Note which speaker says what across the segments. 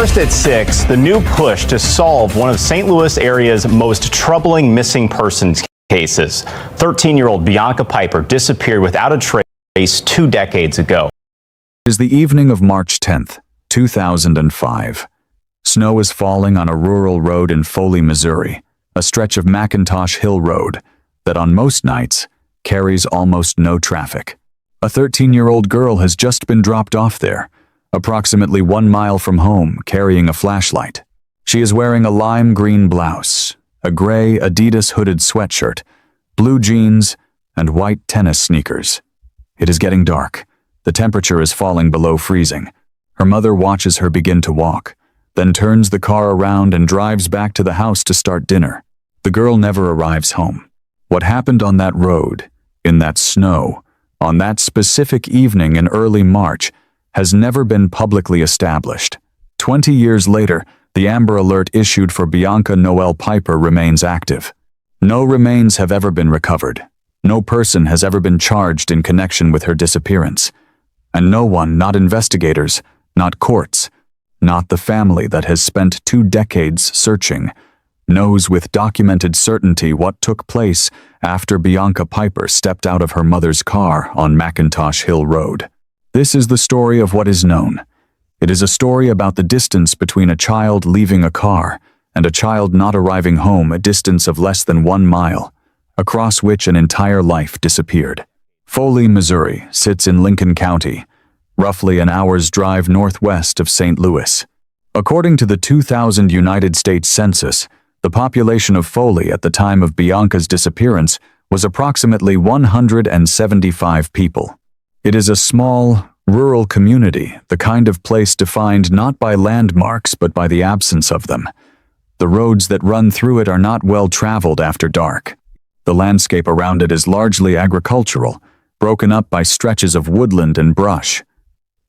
Speaker 1: First at 6, the new push to solve one of St. Louis area's most troubling missing persons cases. 13-year-old Bianca Piper disappeared without a trace 2 decades ago.
Speaker 2: It is the evening of March 10th, 2005. Snow is falling on a rural road in Foley, Missouri, a stretch of McIntosh Hill Road that on most nights carries almost no traffic. A 13-year-old girl has just been dropped off there, approximately 1 mile from home, carrying a flashlight. She is wearing a lime green blouse, a gray Adidas hooded sweatshirt, blue jeans, and white tennis sneakers. It is getting dark. The temperature is falling below freezing. Her mother watches her begin to walk, then turns the car around and drives back to the house to start dinner. The girl never arrives home. What happened on that road, in that snow, on that specific evening in early March, has never been publicly established. 20 years later, the Amber Alert issued for Bianca Noel Piper remains active. No remains have ever been recovered. No person has ever been charged in connection with her disappearance. And no one, not investigators, not courts, not the family that has spent 2 decades searching, knows with documented certainty what took place after Bianca Piper stepped out of her mother's car on McIntosh Hill Road. This is the story of what is known. It is a story about the distance between a child leaving a car and a child not arriving home, a distance of less than 1 mile, across which an entire life disappeared. Foley, Missouri, sits in Lincoln County, roughly an hour's drive northwest of St. Louis. According to the 2000 United States Census, the population of Foley at the time of Bianca's disappearance was approximately 175 people. It is a small, rural community, the kind of place defined not by landmarks but by the absence of them. The roads that run through it are not well traveled after dark. The landscape around it is largely agricultural, broken up by stretches of woodland and brush.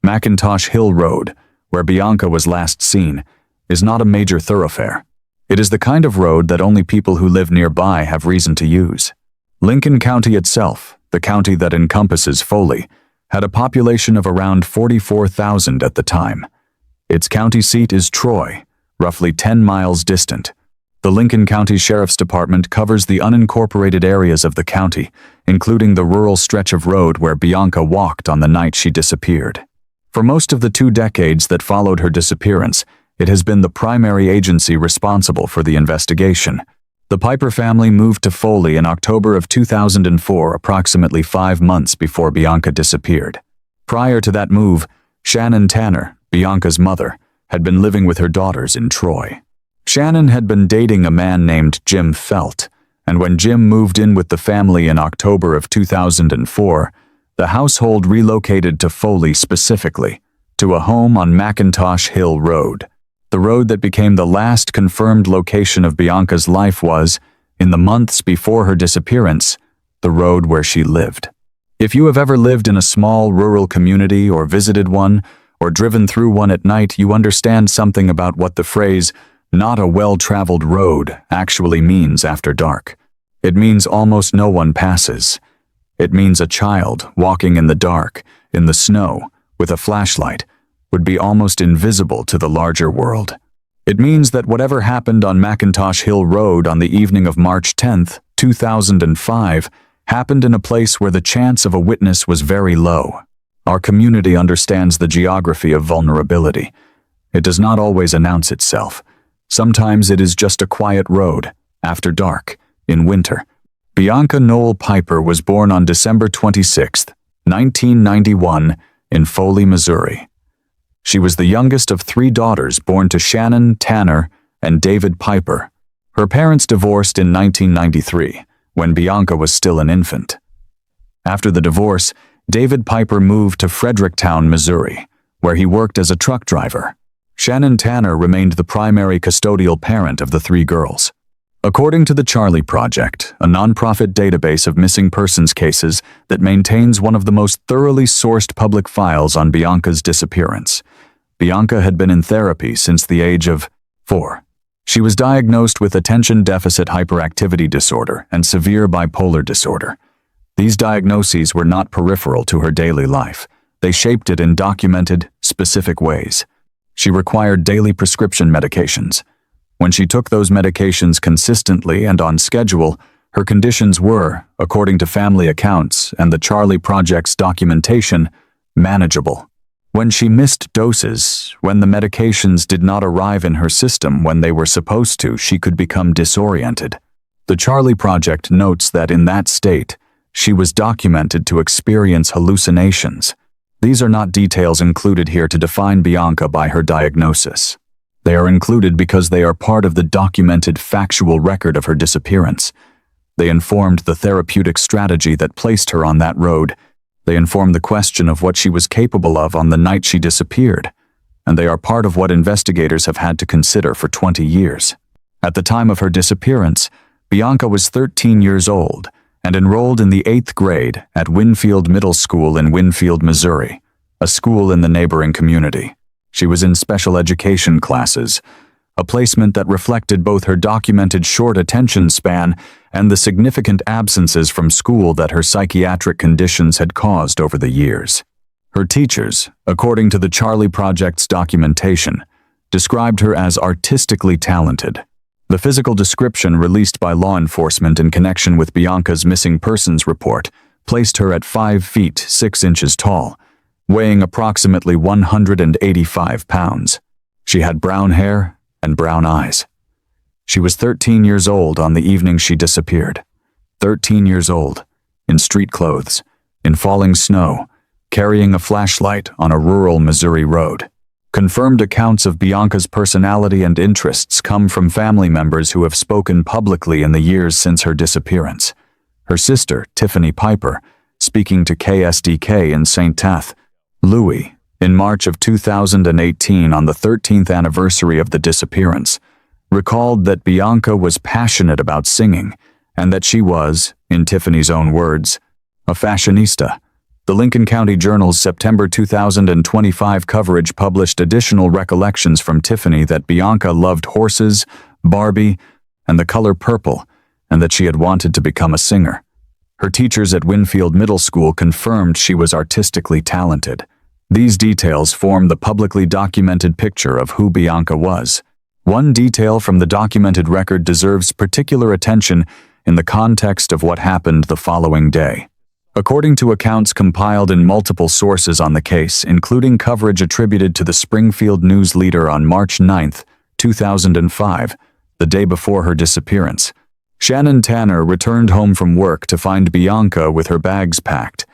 Speaker 2: McIntosh Hill Road, where Bianca was last seen, is not a major thoroughfare. It is the kind of road that only people who live nearby have reason to use. Lincoln County itself, the county that encompasses Foley, had a population of around 44,000 at the time. Its county seat is Troy, roughly 10 miles distant. The Lincoln County Sheriff's Department covers the unincorporated areas of the county, including the rural stretch of road where Bianca walked on the night she disappeared. For most of the 2 decades that followed her disappearance, it has been the primary agency responsible for the investigation. The Piper family moved to Foley in October of 2004, approximately 5 months before Bianca disappeared. Prior to that move, Shannon Tanner, Bianca's mother, had been living with her daughters in Troy. Shannon had been dating a man named Jim Felt, and when Jim moved in with the family in October of 2004, the household relocated to Foley specifically, to a home on McIntosh Hill Road. The road that became the last confirmed location of Bianca's life was, in the months before her disappearance, the road where she lived. If you have ever lived in a small rural community or visited one, or driven through one at night, you understand something about what the phrase, "not a well-traveled road," actually means after dark. It means almost no one passes. It means a child walking in the dark, in the snow, with a flashlight, would be almost invisible to the larger world. It means that whatever happened on McIntosh Hill Road on the evening of March 10th, 2005, happened in a place where the chance of a witness was very low. Our community understands the geography of vulnerability. It does not always announce itself. Sometimes it is just a quiet road, after dark, in winter. Bianca Noel Piper was born on December 26, 1991, in Foley, Missouri. She was the youngest of 3 daughters born to Shannon, Tanner, and David Piper. Her parents divorced in 1993, when Bianca was still an infant. After the divorce, David Piper moved to Fredericktown, Missouri, where he worked as a truck driver. Shannon Tanner remained the primary custodial parent of the 3 girls. According to the Charlie Project, a nonprofit database of missing persons cases that maintains one of the most thoroughly sourced public files on Bianca's disappearance, Bianca had been in therapy since the age of 4. She was diagnosed with attention deficit hyperactivity disorder and severe bipolar disorder. These diagnoses were not peripheral to her daily life. They shaped it in documented, specific ways. She required daily prescription medications. When she took those medications consistently and on schedule, her conditions were, according to family accounts and the Charlie Project's documentation, manageable. When she missed doses, when the medications did not arrive in her system when they were supposed to, she could become disoriented. The Charlie Project notes that in that state, she was documented to experience hallucinations. These are not details included here to define Bianca by her diagnosis. They are included because they are part of the documented factual record of her disappearance. They informed the therapeutic strategy that placed her on that road. They informed the question of what she was capable of on the night she disappeared. And they are part of what investigators have had to consider for 20 years. At the time of her disappearance, Bianca was 13 years old and enrolled in the 8th grade at Winfield Middle School in Winfield, Missouri, a school in the neighboring community. She was in special education classes, a placement that reflected both her documented short attention span and the significant absences from school that her psychiatric conditions had caused over the years. Her teachers, according to the Charlie Project's documentation, described her as artistically talented. The physical description released by law enforcement in connection with Bianca's missing persons report placed her at 5 feet 6 inches tall, weighing approximately 185 pounds. She had brown hair and brown eyes. She was 13 years old on the evening she disappeared. 13 years old, in street clothes, in falling snow, carrying a flashlight on a rural Missouri road. Confirmed accounts of Bianca's personality and interests come from family members who have spoken publicly in the years since her disappearance. Her sister, Tiffany Piper, speaking to KSDK in St. Tath, Louis, in March of 2018 on the 13th anniversary of the disappearance, recalled that Bianca was passionate about singing and that she was, in Tiffany's own words, a fashionista. The Lincoln County Journal's September 2025 coverage published additional recollections from Tiffany that Bianca loved horses, Barbie, and the color purple, and that she had wanted to become a singer. Her teachers at Winfield Middle School confirmed she was artistically talented. These details form the publicly documented picture of who Bianca was. One detail from the documented record deserves particular attention in the context of what happened the following day. According to accounts compiled in multiple sources on the case, including coverage attributed to the Springfield News Leader on March 9, 2005, the day before her disappearance, Shannon Tanner returned home from work to find Bianca with her bags packed.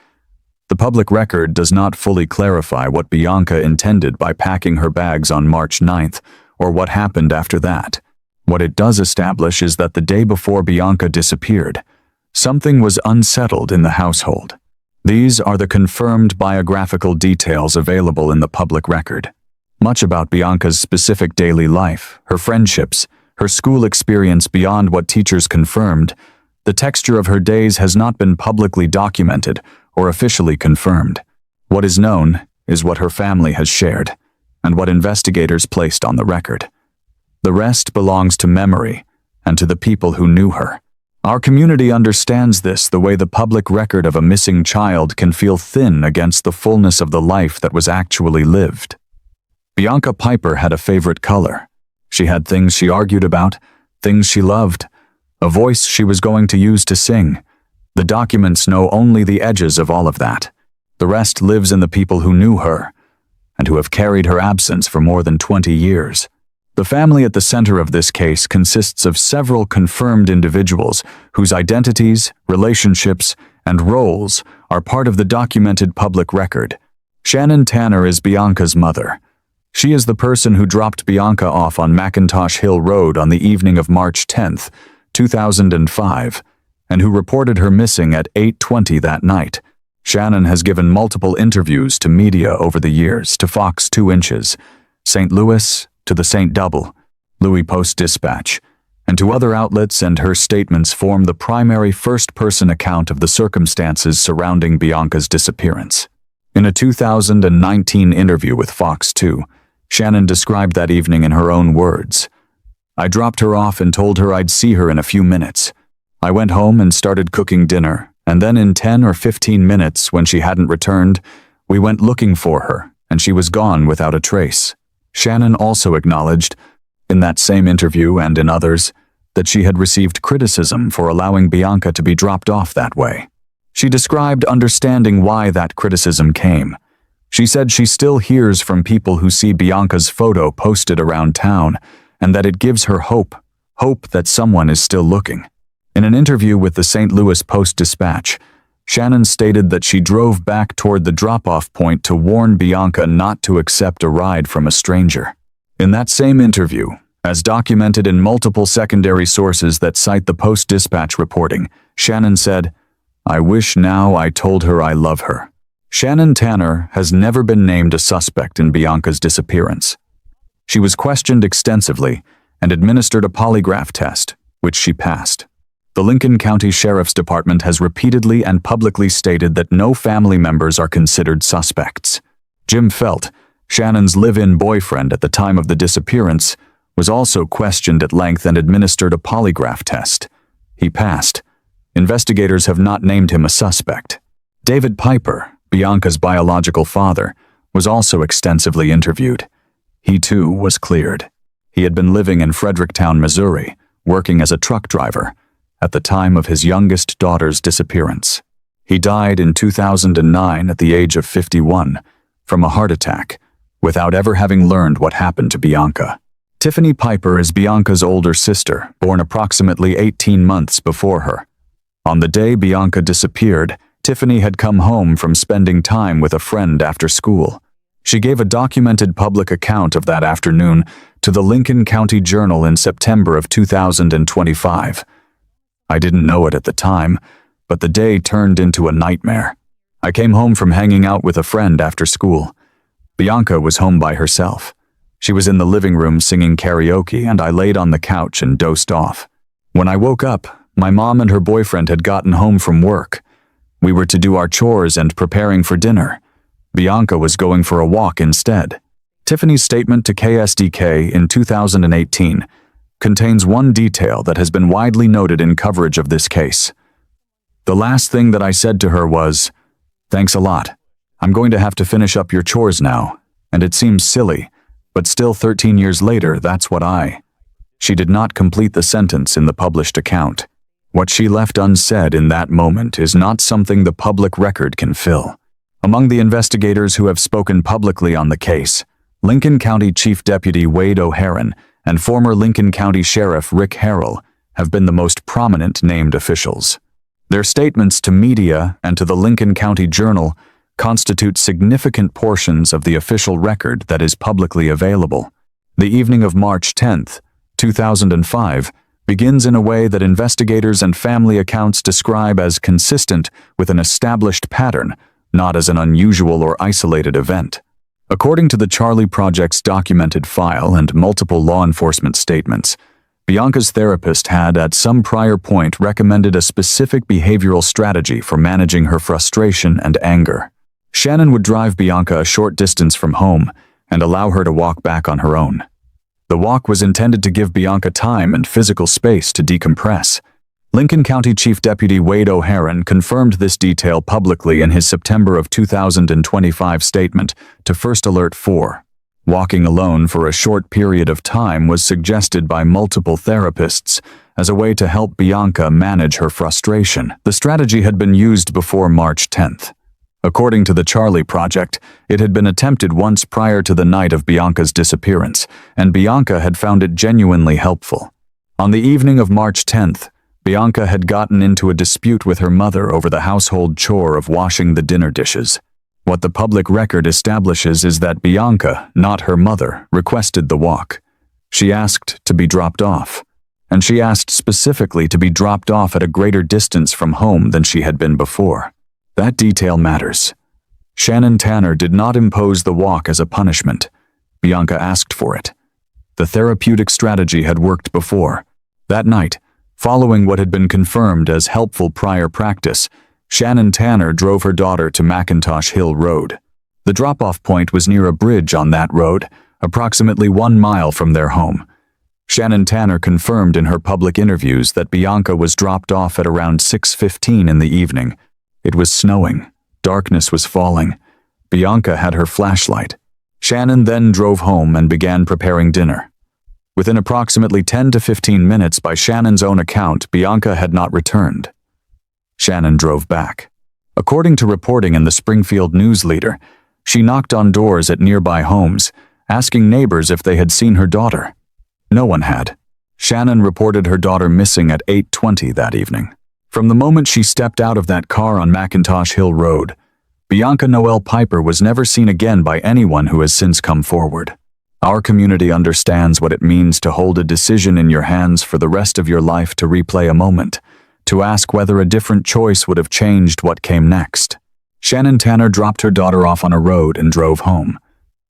Speaker 2: The public record does not fully clarify what Bianca intended by packing her bags on March 9th, or what happened after that. What it does establish is that the day before Bianca disappeared, something was unsettled in the household. These are the confirmed biographical details available in the public record. Much about Bianca's specific daily life, her friendships, her school experience beyond what teachers confirmed, the texture of her days has not been publicly documented or officially confirmed. What is known is what her family has shared, and what investigators placed on the record. The rest belongs to memory and to the people who knew her. Our community understands this the way the public record of a missing child can feel thin against the fullness of the life that was actually lived. Bianca Piper had a favorite color. She had things she argued about, things she loved, a voice she was going to use to sing. The documents know only the edges of all of that. The rest lives in the people who knew her, and who have carried her absence for more than 20 years. The family at the center of this case consists of several confirmed individuals whose identities, relationships, and roles are part of the documented public record. Shannon Tanner is Bianca's mother. She is the person who dropped Bianca off on McIntosh Hill Road on the evening of March 10, 2005, and who reported her missing at 8:20 that night. Shannon has given multiple interviews to media over the years, to Fox 2 Inches, St. Louis, to the St. Double, Louis Post-Dispatch, and to other outlets, and her statements form the primary first-person account of the circumstances surrounding Bianca's disappearance. In a 2019 interview with Fox 2, Shannon described that evening in her own words. "I dropped her off and told her I'd see her in a few minutes. I went home and started cooking dinner, and then in 10 or 15 minutes, when she hadn't returned, we went looking for her, and she was gone without a trace. Shannon also acknowledged, in that same interview and in others, that she had received criticism for allowing Bianca to be dropped off that way. She described understanding why that criticism came. She said she still hears from people who see Bianca's photo posted around town, and that it gives her hope that someone is still looking. In an interview with the St. Louis Post-Dispatch, Shannon stated that she drove back toward the drop-off point to warn Bianca not to accept a ride from a stranger. In that same interview, as documented in multiple secondary sources that cite the Post-Dispatch reporting, Shannon said, "I wish now I told her I love her." Shannon Tanner has never been named a suspect in Bianca's disappearance. She was questioned extensively and administered a polygraph test, which she passed. The Lincoln County Sheriff's Department has repeatedly and publicly stated that no family members are considered suspects. Jim Felt, Shannon's live-in boyfriend at the time of the disappearance, was also questioned at length and administered a polygraph test. He passed. Investigators have not named him a suspect. David Piper, Bianca's biological father, was also extensively interviewed. He too was cleared. He had been living in Fredericktown, Missouri, working as a truck driver, at the time of his youngest daughter's disappearance. He died in 2009 at the age of 51 from a heart attack, without ever having learned what happened to Bianca. Tiffany Piper is Bianca's older sister, born approximately 18 months before her. On the day Bianca disappeared, Tiffany had come home from spending time with a friend after school. She gave a documented public account of that afternoon to the Lincoln County Journal in September of 2025. "I didn't know it at the time, but the day turned into a nightmare. I came home from hanging out with a friend after school. Bianca was home by herself. She was in the living room singing karaoke, and I laid on the couch and dozed off. When I woke up, my mom and her boyfriend had gotten home from work. We were to do our chores and preparing for dinner. Bianca was going for a walk instead." Tiffany's statement to KSDK in 2018 contains one detail that has been widely noted in coverage of this case. "The last thing that I said to her was, 'Thanks a lot. I'm going to have to finish up your chores now, and it seems silly, but still 13 years later, that's what I—'" She did not complete the sentence in the published account. What she left unsaid in that moment is not something the public record can fill. Among the investigators who have spoken publicly on the case, Lincoln County Chief Deputy Wade O'Haron and former Lincoln County Sheriff Rick Harrell have been the most prominent named officials. Their statements to media and to the Lincoln County Journal constitute significant portions of the official record that is publicly available. The evening of March 10th, 2005, begins in a way that investigators and family accounts describe as consistent with an established pattern, not as an unusual or isolated event. According to the Charlie Project's documented file and multiple law enforcement statements, Bianca's therapist had at some prior point recommended a specific behavioral strategy for managing her frustration and anger. Shannon would drive Bianca a short distance from home and allow her to walk back on her own. The walk was intended to give Bianca time and physical space to decompress. Lincoln County Chief Deputy Wade O'Haron confirmed this detail publicly in his September of 2025 statement to First Alert 4. Walking alone for a short period of time was suggested by multiple therapists as a way to help Bianca manage her frustration. The strategy had been used before March 10th. According to the Charlie Project, it had been attempted once prior to the night of Bianca's disappearance, and Bianca had found it genuinely helpful. On the evening of March 10th, Bianca had gotten into a dispute with her mother over the household chore of washing the dinner dishes. What the public record establishes is that Bianca, not her mother, requested the walk. She asked to be dropped off, and she asked specifically to be dropped off at a greater distance from home than she had been before. That detail matters. Shannon Tanner did not impose the walk as a punishment. Bianca asked for it. The therapeutic strategy had worked before. That night, following what had been confirmed as helpful prior practice, Shannon Tanner drove her daughter to McIntosh Hill Road. The drop-off point was near a bridge on that road, approximately 1 mile from their home. Shannon Tanner confirmed in her public interviews that Bianca was dropped off at around 6:15 in the evening. It was snowing. Darkness was falling. Bianca had her flashlight. Shannon then drove home and began preparing dinner. Within approximately 10 to 15 minutes, by Shannon's own account, Bianca had not returned. Shannon drove back. According to reporting in the Springfield News Leader, she knocked on doors at nearby homes, asking neighbors if they had seen her daughter. No one had. Shannon reported her daughter missing at 8:20 that evening. From the moment she stepped out of that car on McIntosh Hill Road, Bianca Noel Piper was never seen again by anyone who has since come forward. Our community understands what it means to hold a decision in your hands for the rest of your life, to replay a moment, to ask whether a different choice would have changed what came next. Shannon Tanner dropped her daughter off on a road and drove home.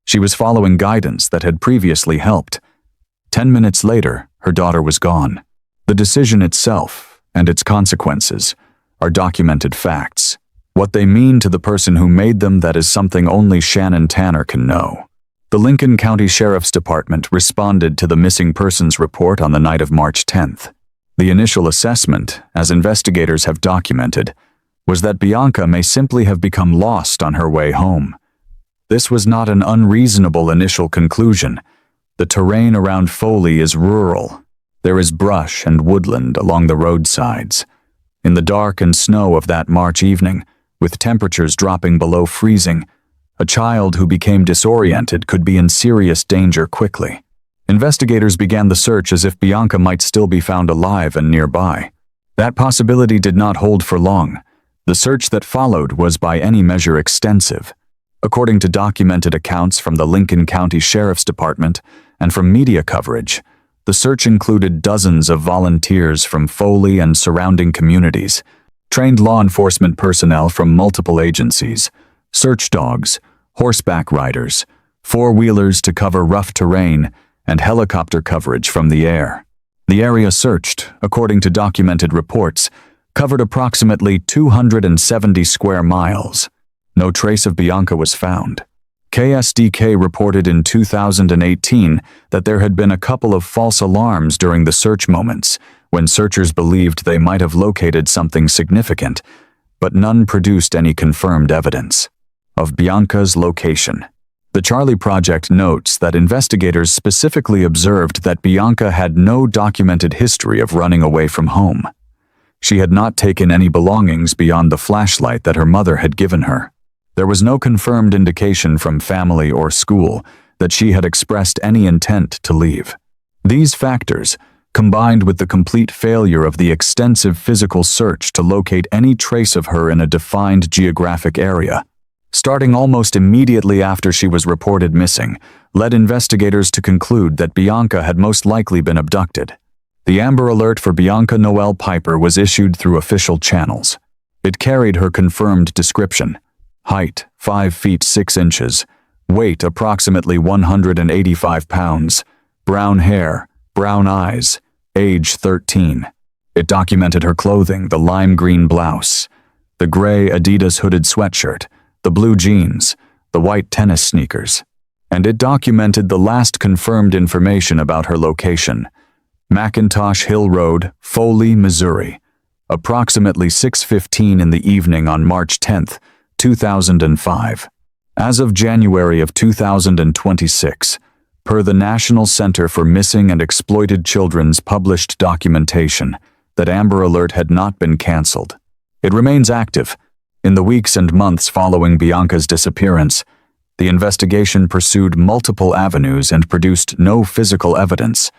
Speaker 2: She was following guidance that had previously helped. 10 minutes later, her daughter was gone. The decision itself and its consequences are documented facts. What they mean to the person who made them, that is something only Shannon Tanner can know. The Lincoln County Sheriff's Department responded to the missing persons report on the night of March 10th. The initial assessment, as investigators have documented, was that Bianca may simply have become lost on her way home. This was not an unreasonable initial conclusion. The terrain around Foley is rural. There is brush and woodland along the roadsides. In the dark and snow of that March evening, with temperatures dropping below freezing, a child who became disoriented could be in serious danger quickly. Investigators began the search as if Bianca might still be found alive and nearby. That possibility did not hold for long. The search that followed was by any measure extensive. According to documented accounts from the Lincoln County Sheriff's Department and from media coverage, the search included dozens of volunteers from Foley and surrounding communities, trained law enforcement personnel from multiple agencies, search dogs, horseback riders, four-wheelers to cover rough terrain, and helicopter coverage from the air. The area searched, according to documented reports, covered approximately 270 square miles. No trace of Bianca was found. KSDK reported in 2018 that there had been a couple of false alarms during the search moments, when searchers believed they might have located something significant, but none produced any confirmed evidence of Bianca's location. The Charlie Project notes that investigators specifically observed that Bianca had no documented history of running away from home. She had not taken any belongings beyond the flashlight that her mother had given her. There was no confirmed indication from family or school that she had expressed any intent to leave. These factors, combined with the complete failure of the extensive physical search to locate any trace of her in a defined geographic area, starting almost immediately after she was reported missing, led investigators to conclude that Bianca had most likely been abducted. The Amber Alert for Bianca Noel Piper was issued through official channels. It carried her confirmed description: height 5 feet 6 inches, weight approximately 185 pounds, brown hair, brown eyes, age 13. It documented her clothing: the lime green blouse, the gray Adidas hooded sweatshirt, the blue jeans, the white tennis sneakers. And it documented the last confirmed information about her location: McIntosh Hill Road, Foley, Missouri, approximately 6:15 in the evening on March 10th, 2005. As of January of 2026, per the National Center for Missing and Exploited Children's published documentation, that Amber Alert had not been canceled. It remains active. In the weeks and months following Bianca's disappearance, the investigation pursued multiple avenues and produced no physical evidence,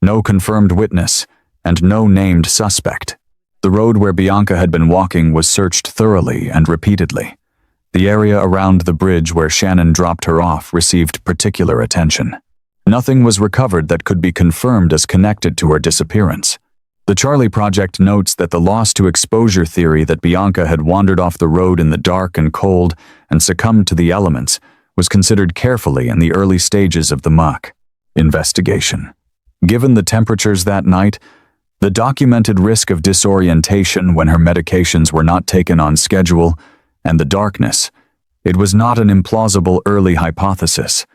Speaker 2: no confirmed witness, and no named suspect. The road where Bianca had been walking was searched thoroughly and repeatedly. The area around the bridge where Shannon dropped her off received particular attention. Nothing was recovered that could be confirmed as connected to her disappearance. The Charlie Project notes that the loss to exposure theory that Bianca had wandered off the road in the dark and cold and succumbed to the elements was considered carefully in the early stages of the MUC investigation. Given the temperatures that night, the documented risk of disorientation when her medications were not taken on schedule, and the darkness, it was not an implausible early hypothesis,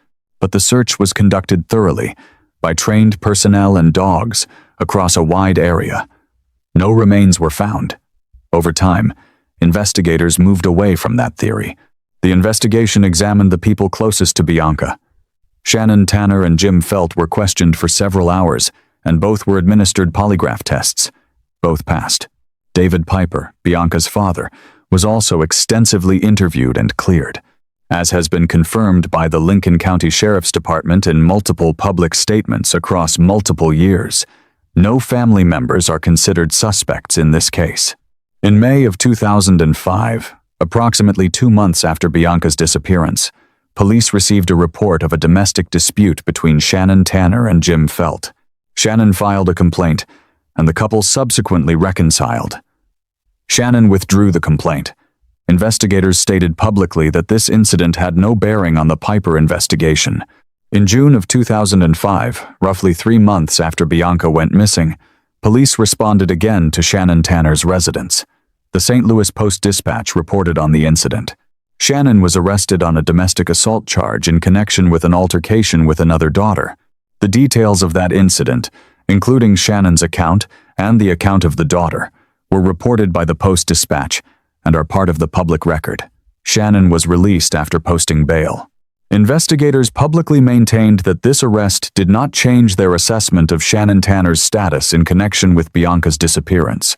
Speaker 2: but the search was conducted thoroughly by trained personnel and dogs across a wide area. No remains were found. Over time, investigators moved away from that theory. The investigation examined the people closest to Bianca, Shannon Tanner and Jim Felt were questioned for several hours, and both were administered polygraph tests. Both passed. David Piper, Bianca's father, was also extensively interviewed and cleared, as has been confirmed by the Lincoln County Sheriff's Department in multiple public statements across multiple years. No family members are considered suspects in this case. In May of 2005, approximately 2 months after Bianca's disappearance, police received a report of a domestic dispute between Shannon Tanner and Jim Felt. Shannon filed a complaint, and the couple subsequently reconciled. Shannon withdrew the complaint. Investigators stated publicly that this incident had no bearing on the Piper investigation. In June of 2005, roughly 3 months after Bianca went missing, police responded again to Shannon Tanner's residence. The St. Louis Post-Dispatch reported on the incident. Shannon was arrested on a domestic assault charge in connection with an altercation with another daughter. The details of that incident, including Shannon's account and the account of the daughter, were reported by the Post-Dispatch and are part of the public record. Shannon was released after posting bail. Investigators publicly maintained that this arrest did not change their assessment of Shannon Tanner's status in connection with Bianca's disappearance.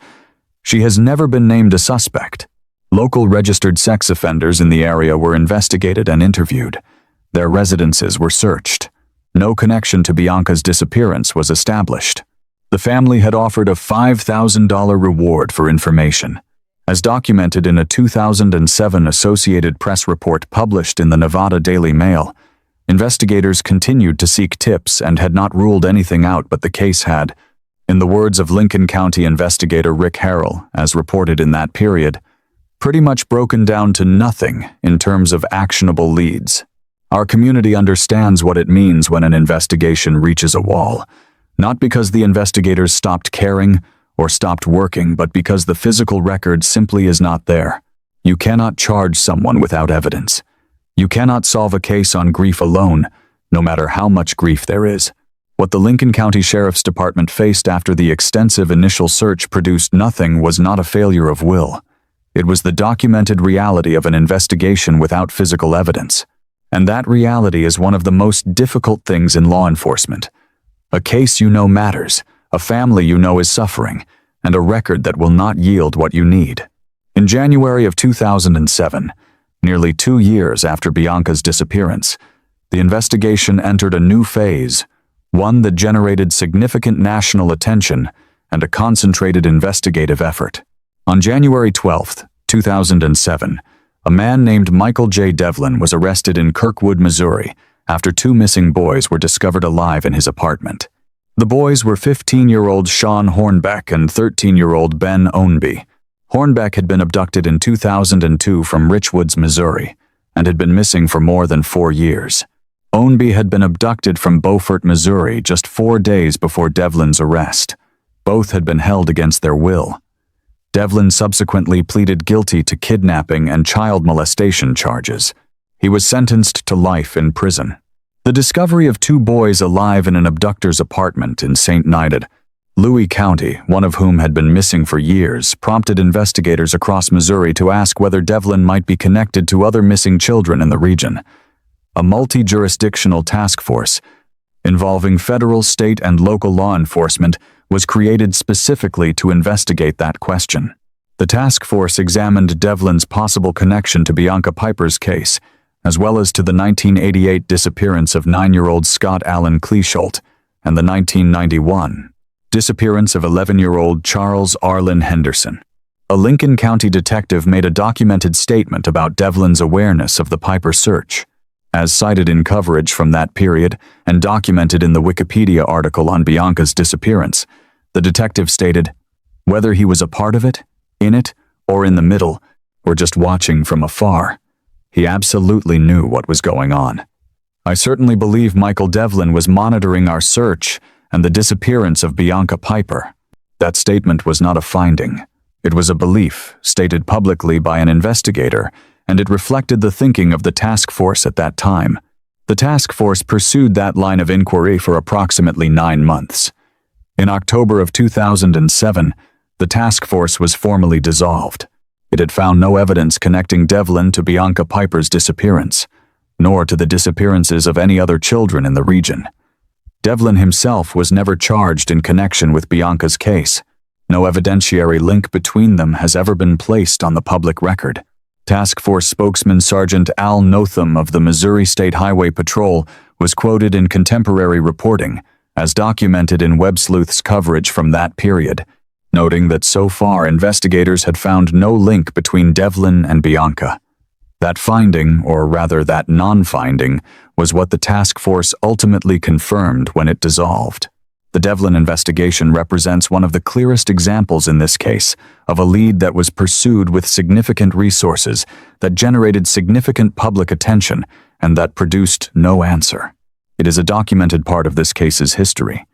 Speaker 2: She has never been named a suspect. Local registered sex offenders in the area were investigated and interviewed. Their residences were searched. No connection to Bianca's disappearance was established. The family had offered a $5,000 reward for information. As documented in a 2007 Associated Press report published in the Nevada Daily Mail, investigators continued to seek tips and had not ruled anything out, but the case had, in the words of Lincoln County investigator Rick Harrell, as reported in that period, pretty much broken down to nothing in terms of actionable leads. Our community understands what it means when an investigation reaches a wall, not because the investigators stopped caring or stopped working, but because the physical record simply is not there. You cannot charge someone without evidence. You cannot solve a case on grief alone, no matter how much grief there is. What the Lincoln County Sheriff's Department faced after the extensive initial search produced nothing was not a failure of will. It was the documented reality of an investigation without physical evidence. And that reality is one of the most difficult things in law enforcement. A case you know matters, a family you know is suffering, and a record that will not yield what you need. In January of 2007, nearly 2 years after Bianca's disappearance, the investigation entered a new phase, one that generated significant national attention and a concentrated investigative effort. On January 12, 2007, a man named Michael J. Devlin was arrested in Kirkwood, Missouri, after 2 missing boys were discovered alive in his apartment. The boys were 15-year-old Sean Hornbeck and 13-year-old Ben Ownby. Hornbeck had been abducted in 2002 from Richwoods, Missouri, and had been missing for more than 4 years. Ownby had been abducted from Beaufort, Missouri, just 4 days before Devlin's arrest. Both had been held against their will. Devlin subsequently pleaded guilty to kidnapping and child molestation charges. He was sentenced to life in prison. The discovery of 2 boys alive in an abductor's apartment in St. Nided, Louis County, one of whom had been missing for years, prompted investigators across Missouri to ask whether Devlin might be connected to other missing children in the region. A multi-jurisdictional task force involving federal, state, and local law enforcement was created specifically to investigate that question. The task force examined Devlin's possible connection to Bianca Piper's case, as well as to the 1988 disappearance of 9-year-old Scott Allen Cleesholt and the 1991 disappearance of 11-year-old Charles Arlen Henderson. A Lincoln County detective made a documented statement about Devlin's awareness of the Piper search. As cited in coverage from that period and documented in the Wikipedia article on Bianca's disappearance, the detective stated, whether he was a part of it, in it, or in the middle, or just watching from afar, he absolutely knew what was going on. I certainly believe Michael Devlin was monitoring our search and the disappearance of Bianca Piper. That statement was not a finding. It was a belief stated publicly by an investigator, and it reflected the thinking of the task force at that time. The task force pursued that line of inquiry for approximately 9 months. In October of 2007, the task force was formally dissolved. It had found no evidence connecting Devlin to Bianca Piper's disappearance. nor to the disappearances of any other children in the region. Devlin himself was never charged in connection with Bianca's case. No evidentiary link between them has ever been placed on the public record. Task Force spokesman Sergeant Al Notham of the Missouri State Highway Patrol was quoted in contemporary reporting, as documented in Web Sleuth's coverage from that period, noting that so far investigators had found no link between Devlin and Bianca. That finding, or rather that non-finding, was what the task force ultimately confirmed when it dissolved. The Devlin investigation represents one of the clearest examples in this case of a lead that was pursued with significant resources, that generated significant public attention, and that produced no answer. It is a documented part of this case's history,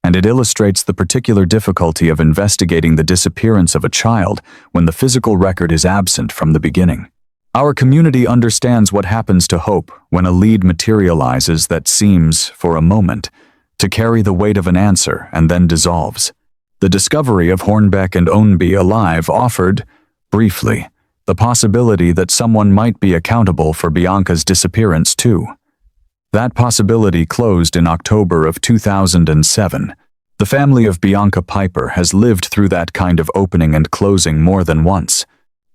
Speaker 2: and it illustrates the particular difficulty of investigating the disappearance of a child when the physical record is absent from the beginning. Our community understands what happens to hope when a lead materializes that seems, for a moment, to carry the weight of an answer and then dissolves. The discovery of Hornbeck and Ownby alive offered, briefly, the possibility that someone might be accountable for Bianca's disappearance too. That possibility closed in October of 2007. The family of Bianca Piper has lived through that kind of opening and closing more than once.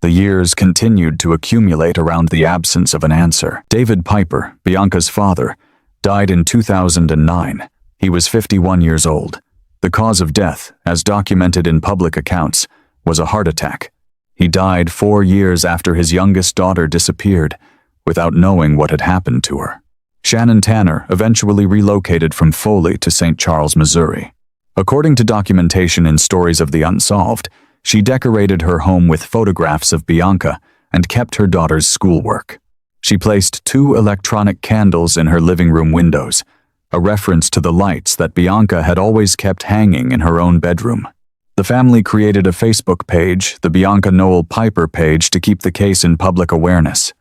Speaker 2: The years continued to accumulate around the absence of an answer. David Piper, Bianca's father, died in 2009. He was 51 years old. The cause of death, as documented in public accounts, was a heart attack. He died 4 years after his youngest daughter disappeared, without knowing what had happened to her. Shannon Tanner eventually relocated from Foley to St. Charles, Missouri. According to documentation in Stories of the Unsolved, she decorated her home with photographs of Bianca and kept her daughter's schoolwork. She placed 2 electronic candles in her living room windows, a reference to the lights that Bianca had always kept hanging in her own bedroom. The family created a Facebook page, the Bianca Noel Piper page, to keep the case in public awareness.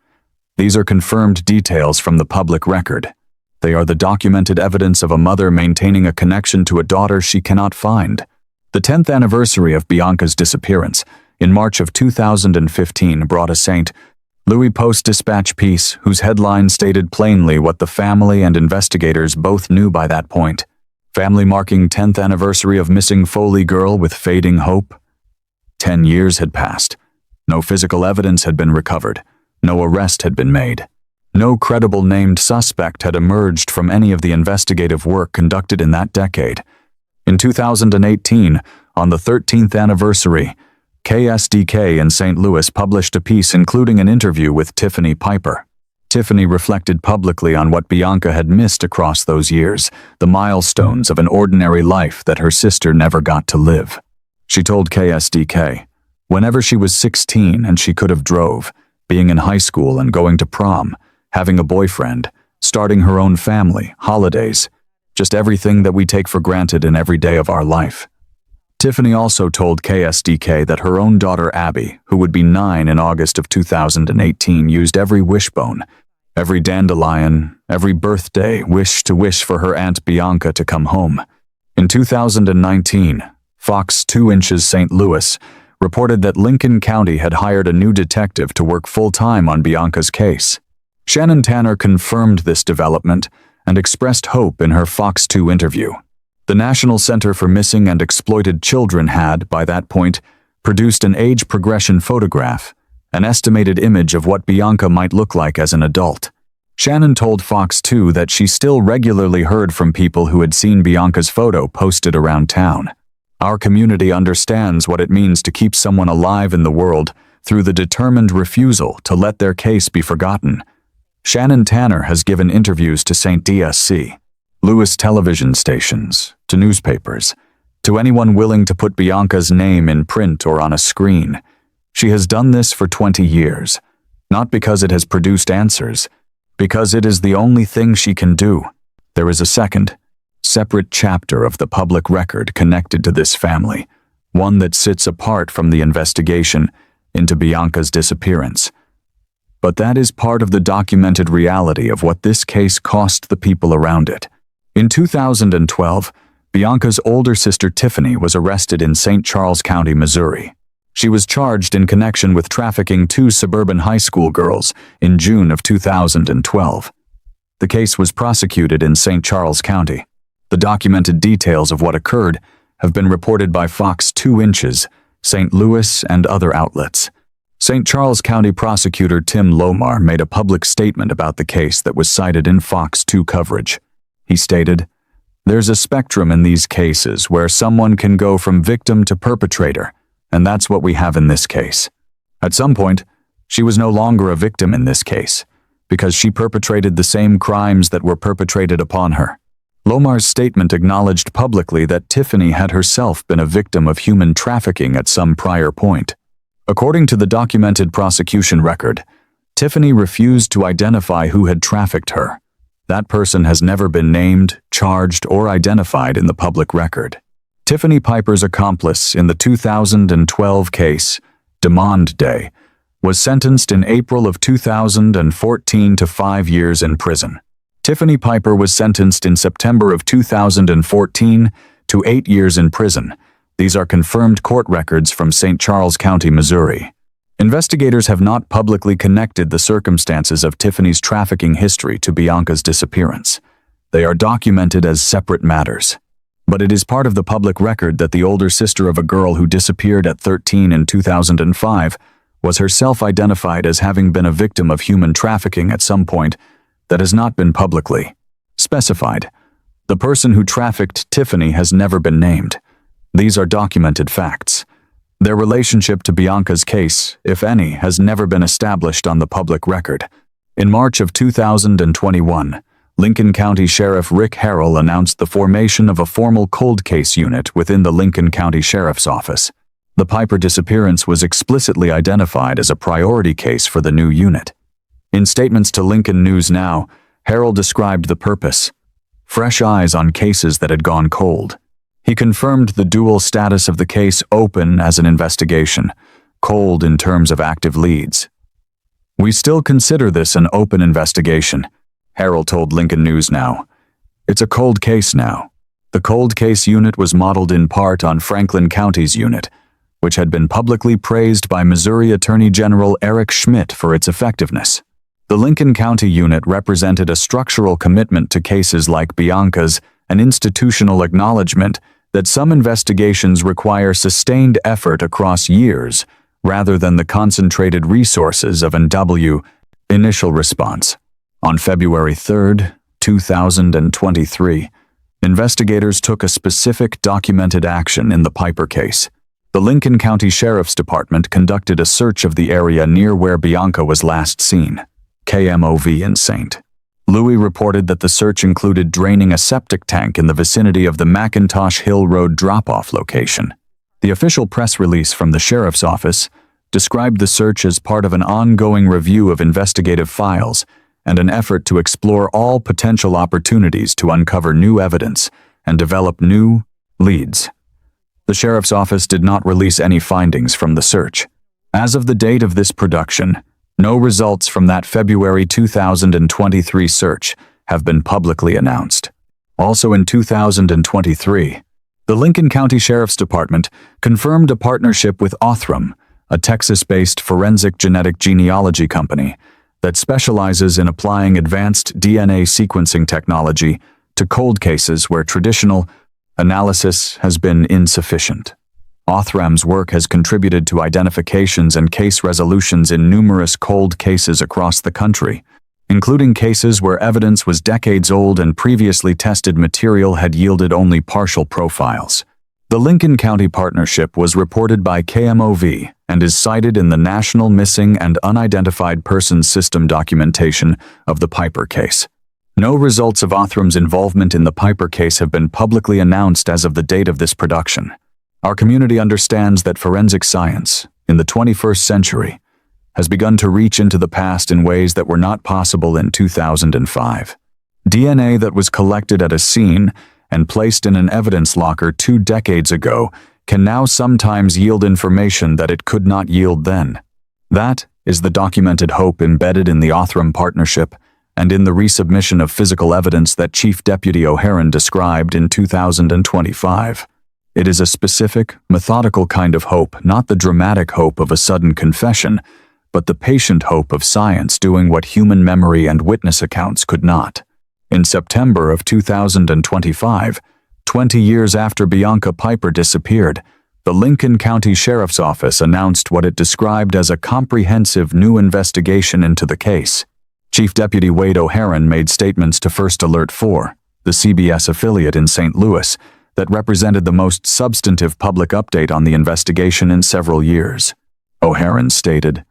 Speaker 2: These are confirmed details from the public record. They are the documented evidence of a mother maintaining a connection to a daughter she cannot find. The 10th anniversary of Bianca's disappearance, in March of 2015, brought a St. Louis Post-Dispatch piece whose headline stated plainly what the family and investigators both knew by that point. Family marking 10th anniversary of missing Foley girl with fading hope. 10 years had passed. No physical evidence had been recovered. No arrest had been made. No credible named suspect had emerged from any of the investigative work conducted in that decade. In 2018, on the 13th anniversary, KSDK in St. Louis published a piece including an interview with Tiffany Piper. Tiffany reflected publicly on what Bianca had missed across those years, the milestones of an ordinary life that her sister never got to live. She told KSDK, whenever she was 16 and she could have drove, being in high school and going to prom, having a boyfriend, starting her own family, holidays, just everything that we take for granted in every day of our life. Tiffany also told KSDK that her own daughter Abby, who would be 9 in August of 2018, used every wishbone, every dandelion, every birthday wish to wish for her Aunt Bianca to come home. In 2019, Fox 2 Inches St. Louis reported that Lincoln County had hired a new detective to work full-time on Bianca's case. Shannon Tanner confirmed this development and expressed hope in her Fox 2 interview. The National Center for Missing and Exploited Children had, by that point, produced an age progression photograph, an estimated image of what Bianca might look like as an adult. Shannon told Fox 2 that she still regularly heard from people who had seen Bianca's photo posted around town. Our community understands what it means to keep someone alive in the world through the determined refusal to let their case be forgotten. Shannon Tanner has given interviews to St. DSC, Louis television stations, to newspapers, to anyone willing to put Bianca's name in print or on a screen. She has done this for 20 years, not because it has produced answers, because it is the only thing she can do. There is a second, separate chapter of the public record connected to this family, one that sits apart from the investigation into Bianca's disappearance. But that is part of the documented reality of what this case cost the people around it. In 2012, Bianca's older sister Tiffany was arrested in St. Charles County, Missouri. She was charged in connection with trafficking two suburban high school girls in June of 2012. The case was prosecuted in St. Charles County. The documented details of what occurred have been reported by Fox 2 Inches, St. Louis, and other outlets. St. Charles County Prosecutor Tim Lomar made a public statement about the case that was cited in Fox 2 coverage. He stated, "There's a spectrum in these cases where someone can go from victim to perpetrator, and that's what we have in this case. At some point, she was no longer a victim in this case, because she perpetrated the same crimes that were perpetrated upon her." Lomar's statement acknowledged publicly that Tiffany had herself been a victim of human trafficking at some prior point. According to the documented prosecution record, Tiffany refused to identify who had trafficked her. That person has never been named, charged, or identified in the public record. Tiffany Piper's accomplice in the 2012 case, Demond Day, was sentenced in April of 2014 to 5 years in prison. Tiffany Piper was sentenced in September of 2014 to 8 years in prison. These are confirmed court records from St. Charles County, Missouri. Investigators have not publicly connected the circumstances of Tiffany's trafficking history to Bianca's disappearance. They are documented as separate matters. But it is part of the public record that the older sister of a girl who disappeared at 13 in 2005 was herself identified as having been a victim of human trafficking at some point that has not been publicly specified. The person who trafficked Tiffany has never been named. These are documented facts. Their relationship to Bianca's case, if any, has never been established on the public record. In March of 2021, Lincoln County Sheriff Rick Harrell announced the formation of a formal cold case unit within the Lincoln County Sheriff's Office. The Piper disappearance was explicitly identified as a priority case for the new unit. In statements to Lincoln News Now, Harrell described the purpose: fresh eyes on cases that had gone cold. He confirmed the dual status of the case: open as an investigation, cold in terms of active leads. "We still consider this an open investigation," Harrell told Lincoln News Now. "It's a cold case now." The cold case unit was modeled in part on Franklin County's unit, which had been publicly praised by Missouri Attorney General Eric Schmidt for its effectiveness. The Lincoln County unit represented a structural commitment to cases like Bianca's, an institutional acknowledgement that some investigations require sustained effort across years rather than the concentrated resources of an initial response. On February 3, 2023, investigators took a specific documented action in the Piper case. The Lincoln County Sheriff's Department conducted a search of the area near where Bianca was last seen, KMOV in St. Louis reported that the search included draining a septic tank in the vicinity of the McIntosh Hill Road drop-off location. The official press release from the sheriff's office described the search as part of an ongoing review of investigative files and an effort to explore all potential opportunities to uncover new evidence and develop new leads. The sheriff's office did not release any findings from the search. As of the date of this production, no results from that February 2023 search have been publicly announced. Also in 2023, the Lincoln County Sheriff's Department confirmed a partnership with Othram, a Texas-based forensic genetic genealogy company that specializes in applying advanced DNA sequencing technology to cold cases where traditional analysis has been insufficient. Othram's work has contributed to identifications and case resolutions in numerous cold cases across the country, including cases where evidence was decades old and previously tested material had yielded only partial profiles. The Lincoln County partnership was reported by KMOV and is cited in the National Missing and Unidentified Persons System documentation of the Piper case. No results of Othram's involvement in the Piper case have been publicly announced as of the date of this production. Our community understands that forensic science, in the 21st century, has begun to reach into the past in ways that were not possible in 2005. DNA that was collected at a scene and placed in an evidence locker 2 decades ago can now sometimes yield information that it could not yield then. That is the documented hope embedded in the Othram partnership and in the resubmission of physical evidence that Chief Deputy O'Haron described in 2025. It is a specific, methodical kind of hope, not the dramatic hope of a sudden confession, but the patient hope of science doing what human memory and witness accounts could not. In September of 2025, 20 years after Bianca Piper disappeared, the Lincoln County Sheriff's Office announced what it described as a comprehensive new investigation into the case. Chief Deputy Wade O'Haron made statements to First Alert 4, the CBS affiliate in St. Louis, that represented the most substantive public update on the investigation in several years. O'Haron stated,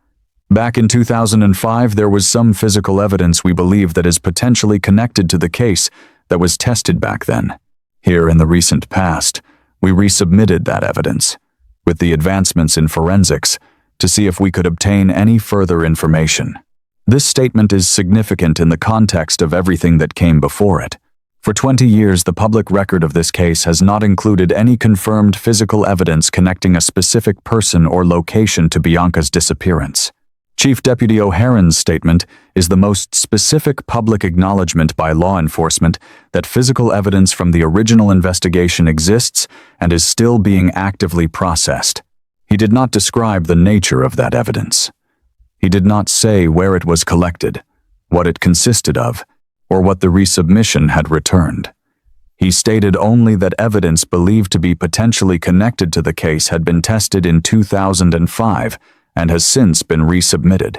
Speaker 2: "Back in 2005, there was some physical evidence we believe that is potentially connected to the case that was tested back then. Here in the recent past, we resubmitted that evidence, with the advancements in forensics, to see if we could obtain any further information." This statement is significant in the context of everything that came before it. For 20 years, the public record of this case has not included any confirmed physical evidence connecting a specific person or location to Bianca's disappearance. Chief Deputy O'Haron's statement is the most specific public acknowledgement by law enforcement that physical evidence from the original investigation exists and is still being actively processed. He did not describe the nature of that evidence. He did not say where it was collected, what it consisted of, or what the resubmission had returned. He stated only that evidence believed to be potentially connected to the case had been tested in 2005 and has since been resubmitted.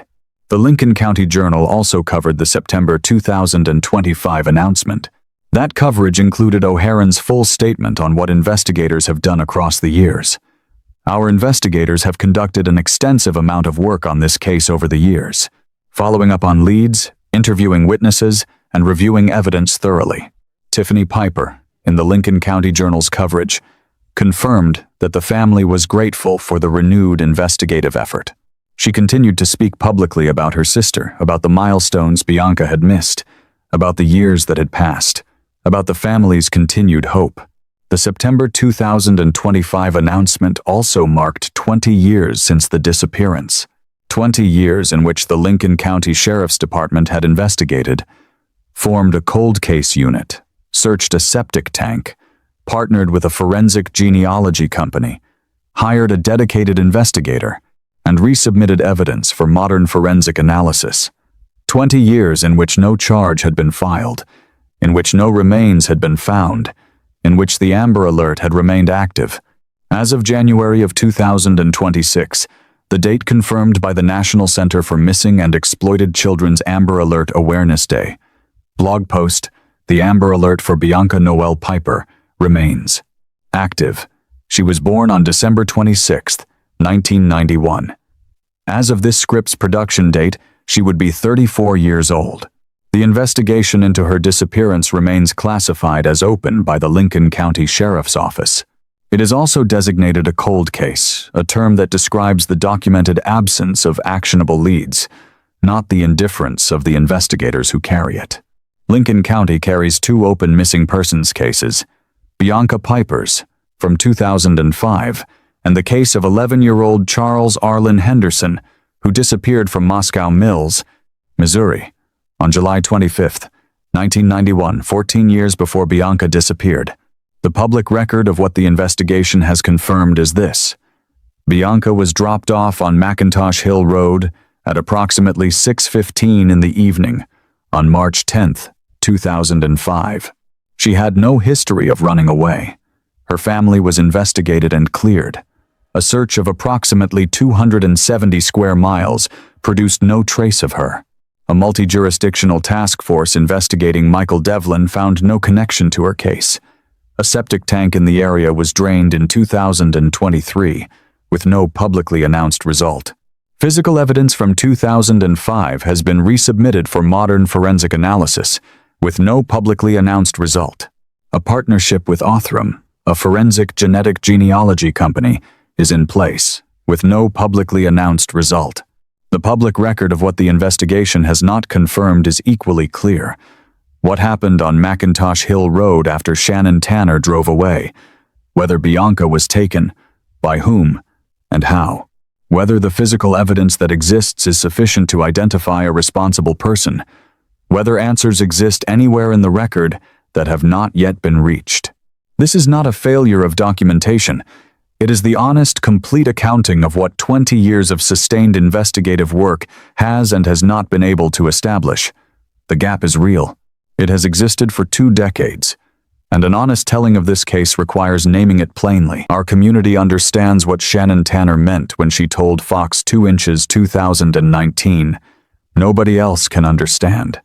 Speaker 2: The Lincoln County Journal also covered the September 2025 announcement. That coverage included O'Haron's full statement on what investigators have done across the years. "Our investigators have conducted an extensive amount of work on this case over the years, following up on leads, interviewing witnesses, and reviewing evidence thoroughly." Tiffany Piper, in the Lincoln County Journal's coverage, confirmed that the family was grateful for the renewed investigative effort. She continued to speak publicly about her sister, about the milestones Bianca had missed, about the years that had passed, about the family's continued hope. The September 2025 announcement also marked 20 years since the disappearance. 20 years in which the Lincoln County Sheriff's Department had investigated, formed a cold case unit, searched a septic tank, partnered with a forensic genealogy company, hired a dedicated investigator, and resubmitted evidence for modern forensic analysis. 20 years in which no charge had been filed, in which no remains had been found, in which the Amber Alert had remained active. As of January of 2026, the date confirmed by the National Center for Missing and Exploited Children's Amber Alert Awareness Day. Blog post, "The Amber Alert for Bianca Noel Piper," remains active. She was born on December 26, 1991. As of this script's production date, she would be 34 years old. The investigation into her disappearance remains classified as open by the Lincoln County Sheriff's Office. It is also designated a cold case, a term that describes the documented absence of actionable leads, not the indifference of the investigators who carry it. Lincoln County carries 2 open missing persons cases: Bianca Piper's, from 2005, and the case of 11-year-old Charles Arlen Henderson, who disappeared from Moscow Mills, Missouri, on July 25, 1991, 14 years before Bianca disappeared. The public record of what the investigation has confirmed is this: Bianca was dropped off on McIntosh Hill Road at approximately 6:15 in the evening on March 10, 2005. She had no history of running away. Her family was investigated and cleared. A search of approximately 270 square miles produced no trace of her. A multi-jurisdictional task force investigating Michael Devlin found no connection to her case. A septic tank in the area was drained in 2023, with no publicly announced result. Physical evidence from 2005 has been resubmitted for modern forensic analysis, with no publicly announced result. A partnership with Othram, a forensic genetic genealogy company, is in place, with no publicly announced result. The public record of what the investigation has not confirmed is equally clear. What happened on McIntosh Hill Road after Shannon Tanner drove away? Whether Bianca was taken, by whom, and how? Whether the physical evidence that exists is sufficient to identify a responsible person? Whether answers exist anywhere in the record that have not yet been reached? This is not a failure of documentation. It is the honest, complete accounting of what 20 years of sustained investigative work has and has not been able to establish. The gap is real. It has existed for 2 decades. And an honest telling of this case requires naming it plainly. Our community understands what Shannon Tanner meant when she told Fox 2 Inches 2019. Nobody else can understand.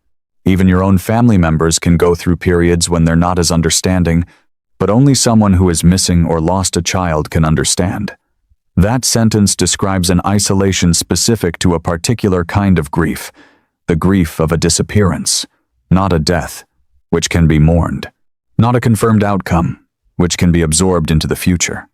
Speaker 2: Even your own family members can go through periods when they're not as understanding, but only someone who is missing or lost a child can understand. That sentence describes an isolation specific to a particular kind of grief, the grief of a disappearance, not a death, which can be mourned. Not a confirmed outcome, which can be absorbed into the future.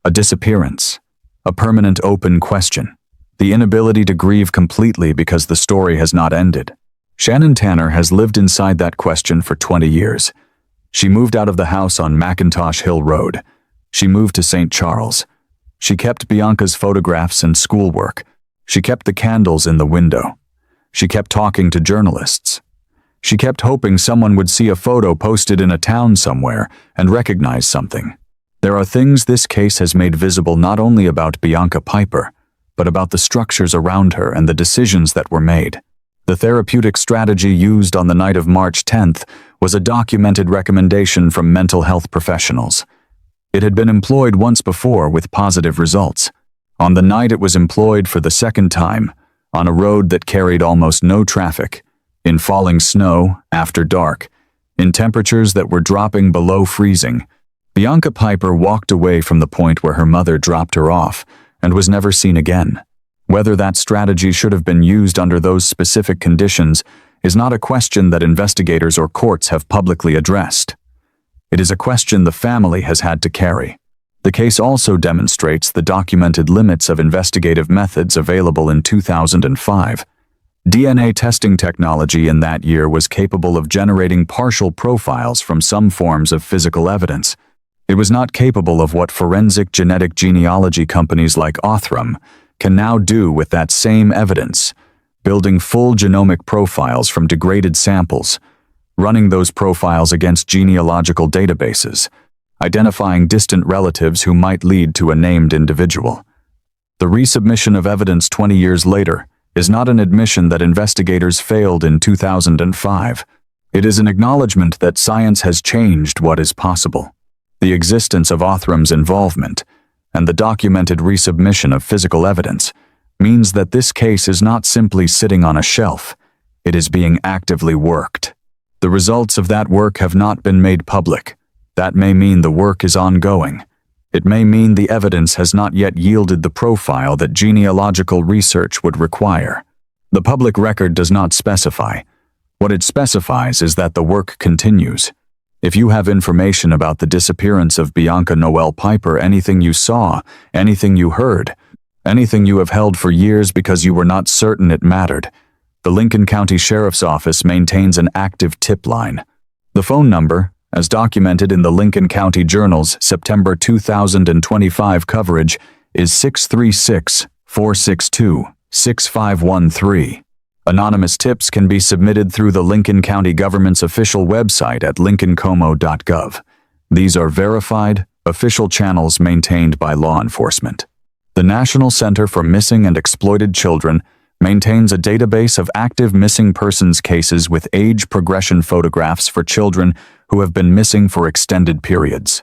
Speaker 2: A disappearance, a permanent open question, the inability to grieve completely because the story has not ended. Shannon Tanner has lived inside that question for 20 years. She moved out of the house on McIntosh Hill Road. She moved to St. Charles. She kept Bianca's photographs and schoolwork. She kept the candles in the window. She kept talking to journalists. She kept hoping someone would see a photo posted in a town somewhere and recognize something. There are things this case has made visible not only about Bianca Piper, but about the structures around her and the decisions that were made. The therapeutic strategy used on the night of March 10th was a documented recommendation from mental health professionals. It had been employed once before with positive results. On the night it was employed for the second time, on a road that carried almost no traffic, in falling snow, after dark, in temperatures that were dropping below freezing, Bianca Piper walked away from the point where her mother dropped her off and was never seen again. Whether that strategy should have been used under those specific conditions is not a question that investigators or courts have publicly addressed. It is a question the family has had to carry. The case also demonstrates the documented limits of investigative methods available in 2005. DNA testing technology in that year was capable of generating partial profiles from some forms of physical evidence. It was not capable of what forensic genetic genealogy companies like Othram can now do with that same evidence, building full genomic profiles from degraded samples, running those profiles against genealogical databases, identifying distant relatives who might lead to a named individual. The resubmission of evidence 20 years later is not an admission that investigators failed in 2005. It is an acknowledgement that science has changed what is possible. The existence of Othram's involvement and the documented resubmission of physical evidence means that this case is not simply sitting on a shelf. It is being actively worked. The results of that work have not been made public. That may mean the work is ongoing. It may mean the evidence has not yet yielded the profile that genealogical research would require. The public record does not specify. What it specifies is that the work continues. If you have information about the disappearance of Bianca Noel Piper, anything you saw, anything you heard, anything you have held for years because you were not certain it mattered, the Lincoln County Sheriff's Office maintains an active tip line. The phone number, as documented in the Lincoln County Journal's September 2025 coverage, is 636-462-6513. Anonymous tips can be submitted through the Lincoln County government's official website at lincolncomo.gov. These are verified, official channels maintained by law enforcement. The National Center for Missing and Exploited Children maintains a database of active missing persons cases with age progression photographs for children who have been missing for extended periods.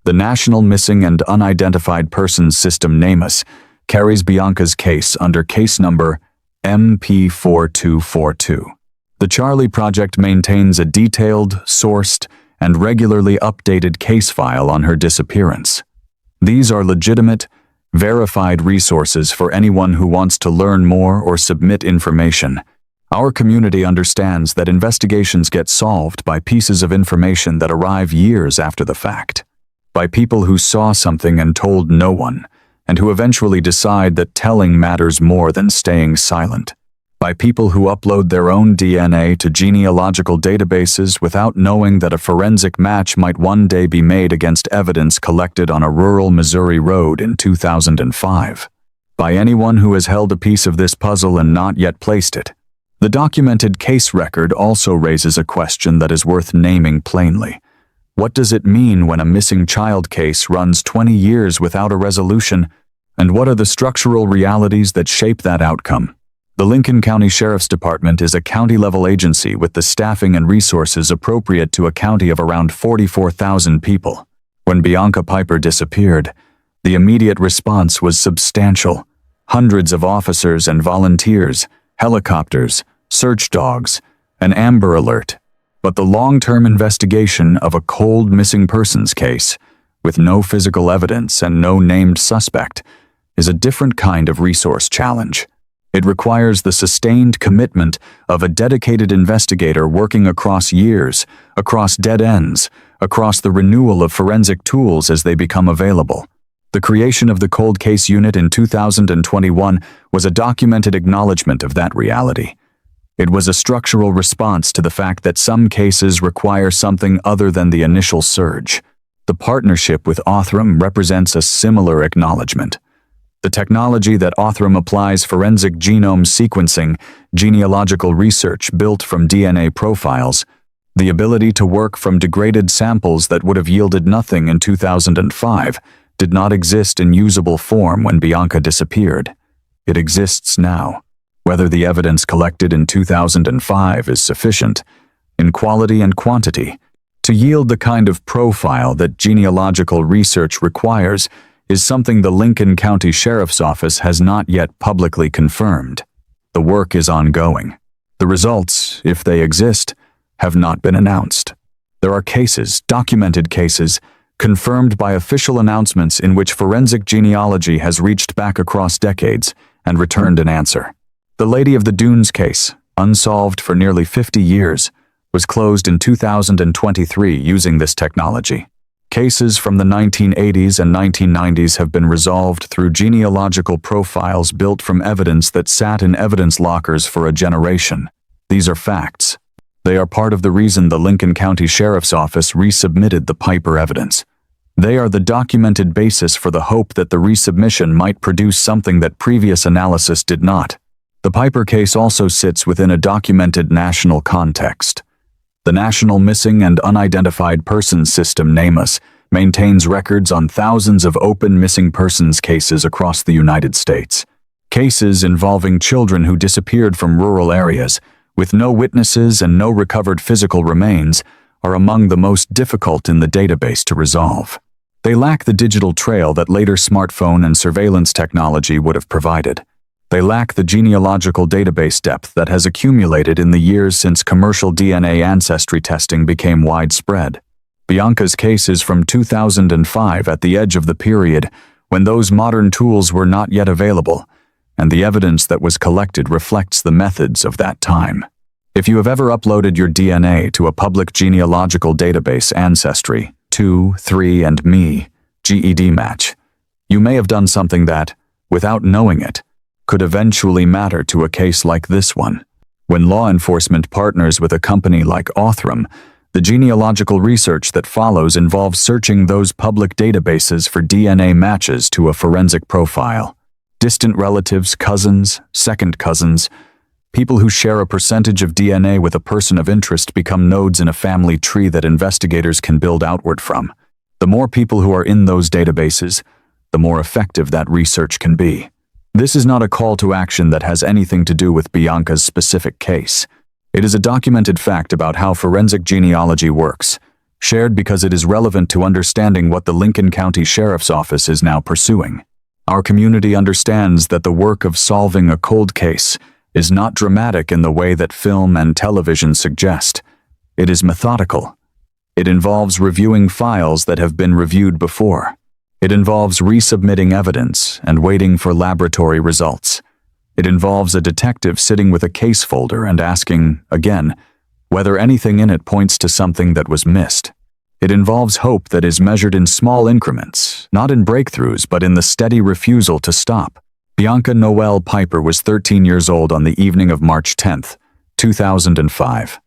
Speaker 2: The National Missing and Unidentified Persons System NamUs carries Bianca's case under case number MP4242. The Charlie Project maintains a detailed, sourced, and regularly updated case file on her disappearance. These are legitimate, verified resources for anyone who wants to learn more or submit information. Our community understands that investigations get solved by pieces of information that arrive years after the fact, by people who saw something and told no one, and who eventually decide that telling matters more than staying silent, by people who upload their own DNA to genealogical databases without knowing that a forensic match might one day be made against evidence collected on a rural Missouri road in 2005, by anyone who has held a piece of this puzzle and not yet placed it. The documented case record also raises a question that is worth naming plainly. What does it mean when a missing child case runs 20 years without a resolution? And what are the structural realities that shape that outcome? The Lincoln County Sheriff's Department is a county-level agency with the staffing and resources appropriate to a county of around 44,000 people. When Bianca Piper disappeared, the immediate response was substantial. Hundreds of officers and volunteers, helicopters, search dogs, an Amber Alert. But the long-term investigation of a cold missing persons case, with no physical evidence and no named suspect, is a different kind of resource challenge. It requires the sustained commitment of a dedicated investigator working across years, across dead ends, across the renewal of forensic tools as they become available. The creation of the Cold Case Unit in 2021 was a documented acknowledgement of that reality. It was a structural response to the fact that some cases require something other than the initial surge. The partnership with Othram represents a similar acknowledgement. The technology that Othram applies forensic genome sequencing, genealogical research built from DNA profiles, the ability to work from degraded samples that would have yielded nothing in 2005, did not exist in usable form when Bianca disappeared. It exists now. Whether the evidence collected in 2005 is sufficient, in quality and quantity, to yield the kind of profile that genealogical research requires is something the Lincoln County Sheriff's Office has not yet publicly confirmed. The work is ongoing. The results, if they exist, have not been announced. There are cases, documented cases, confirmed by official announcements in which forensic genealogy has reached back across decades and returned an answer. The Lady of the Dunes case, unsolved for nearly 50 years, was closed in 2023 using this technology. Cases from the 1980s and 1990s have been resolved through genealogical profiles built from evidence that sat in evidence lockers for a generation. These are facts. They are part of the reason the Lincoln County Sheriff's Office resubmitted the Piper evidence. They are the documented basis for the hope that the resubmission might produce something that previous analysis did not. The Piper case also sits within a documented national context. The National Missing and Unidentified Persons System, NamUs, maintains records on thousands of open missing persons cases across the United States. Cases involving children who disappeared from rural areas, with no witnesses and no recovered physical remains, are among the most difficult in the database to resolve. They lack the digital trail that later smartphone and surveillance technology would have provided. They lack the genealogical database depth that has accumulated in the years since commercial DNA ancestry testing became widespread. Bianca's case is from 2005, at the edge of the period when those modern tools were not yet available, and the evidence that was collected reflects the methods of that time. If you have ever uploaded your DNA to a public genealogical database, Ancestry, 2, 3, and Me, GED match, you may have done something that, without knowing it, could eventually matter to a case like this one. When law enforcement partners with a company like Othram, the genealogical research that follows involves searching those public databases for DNA matches to a forensic profile. Distant relatives, cousins, second cousins, people who share a percentage of DNA with a person of interest become nodes in a family tree that investigators can build outward from. The more people who are in those databases, the more effective that research can be. This is not a call to action that has anything to do with Bianca's specific case. It is a documented fact about how forensic genealogy works, shared because it is relevant to understanding what the Lincoln County Sheriff's Office is now pursuing. Our community understands that the work of solving a cold case is not dramatic in the way that film and television suggest. It is methodical. It involves reviewing files that have been reviewed before. It involves resubmitting evidence and waiting for laboratory results. It involves a detective sitting with a case folder and asking, again, whether anything in it points to something that was missed. It involves hope that is measured in small increments, not in breakthroughs, but in the steady refusal to stop. Bianca Noel Piper was 13 years old on the evening of March 10, 2005.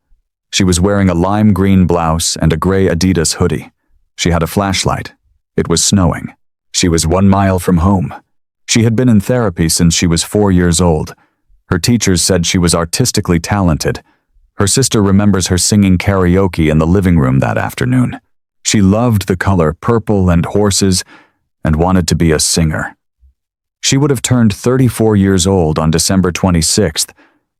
Speaker 2: She was wearing a lime green blouse and a gray Adidas hoodie. She had a flashlight. It was snowing. She was 1 mile from home. She had been in therapy since she was 4 years old. Her teachers said she was artistically talented. Her sister remembers her singing karaoke in the living room that afternoon. She loved the color purple and horses and wanted to be a singer. She would have turned 34 years old on December 26,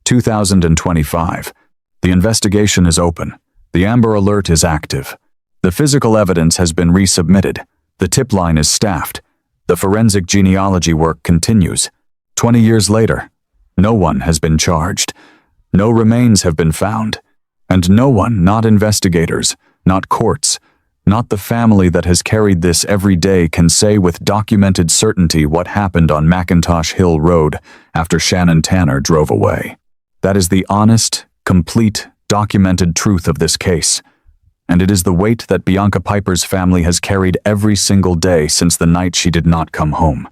Speaker 2: 2025. The investigation is open. The Amber Alert is active. The physical evidence has been resubmitted. The tip line is staffed. The forensic genealogy work continues. 20 years later, no one has been charged. No remains have been found. And no one, not investigators, not courts, not the family that has carried this every day, can say with documented certainty what happened on McIntosh Hill Road after Shannon Tanner drove away. That is the honest, complete, documented truth of this case. And it is the weight that Bianca Piper's family has carried every single day since the night she did not come home.